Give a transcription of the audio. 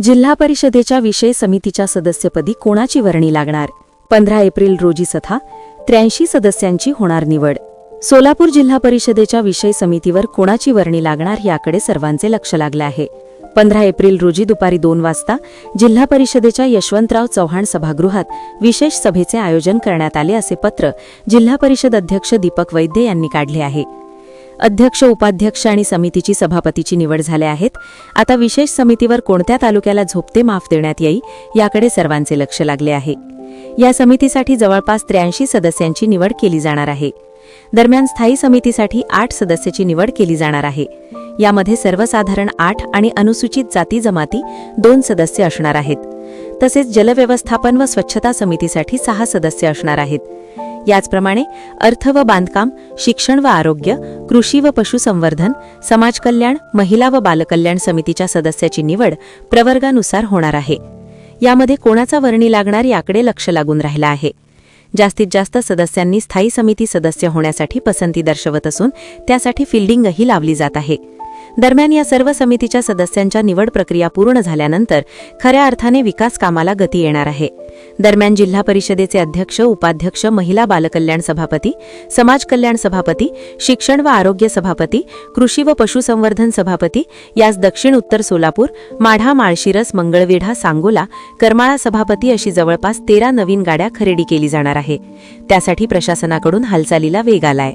जिल्हा परिषदेच्या विषय समितीच्या सदस्यपदी कोणाची वर्णी लागणार? 15 एप्रिल रोजी सथा 83 सदस्यांची होणार निवड। सोलापूर जिल्हा परिषदेच्या विषय समितीवर कोणाची वर्णी लागणार याकडे सर्वांचे लक्ष लागले आहे। 15 एप्रिल रोजी दुपारी 2 वाजता जिल्हा परिषदेच्या यशवंतराव चव्हाण सभागृहात विशेष सभेचे आयोजन करण्यात आले असे पत्र जिल्हा परिषद अध्यक्ष दीपक वैद्य यांनी काढले आहे। अध्यक्ष, उपाध्यक्ष आणि समितीची सभापतीची निवड झाल्या आहेत। आता विशेष समितीवर कोणत्या तालुक्याला झोपते माफ देण्यात येईल याकडे सर्वांचे लक्ष लागले आहे। या समितीसाठी जवळपास 83 सदस्यांची निवड केली जाणार आहे। दरम्यान स्थायी समितीसाठी 8 सदस्याची निवड केली जाणार आहे। यामध्ये सर्वसाधारण 8 आणि अनुसूचित जाती जमाती 2 सदस्य असणार आहेत। तसेच जलव्यवस्थापन व स्वच्छता समितीसाठी 6 सदस्य असणार आहेत। याचप्रमाणे अर्थ व बांधकाम, शिक्षण व आरोग्य, कृषी व पशुसंवर्धन, समाज कल्याण, महिला व बालकल्याण समितीच्या सदस्याची निवड प्रवर्गानुसार होणार आहे। यामध्ये कोणाचा वर्णी लागणार याकडे लक्ष लागून राहिला आहे। जास्तीत जास्त सदस्यांनी स्थायी समिती सदस्य होण्यासाठी पसंती दर्शवत असून त्यासाठी फिल्डिंगही लावली जात आहे। दरम्यान या सर्व समितीच्या सदस्यांच्या निवड प्रक्रिया पूर्ण झाल्यानंतर खऱ्या अर्थाने विकास कामाला गती येणार आहे। दरम्यान जिल्हा परिषदेचे अध्यक्ष, उपाध्यक्ष, महिला बालकल्याण सभापती, समाज कल्याण सभापती, शिक्षण व आरोग्य सभापती, कृषी व पशुसंवर्धन सभापती यास दक्षिण उत्तर सोलापूर, माढा, माळशिरस, मंगळवेढा, सांगोला, करमाळा सभापती अशी जवळपास 13 नवीन गाड्या खरेदी केली जाणार आहे। त्यासाठी प्रशासनाकडून हालचालीला वेग आलाय।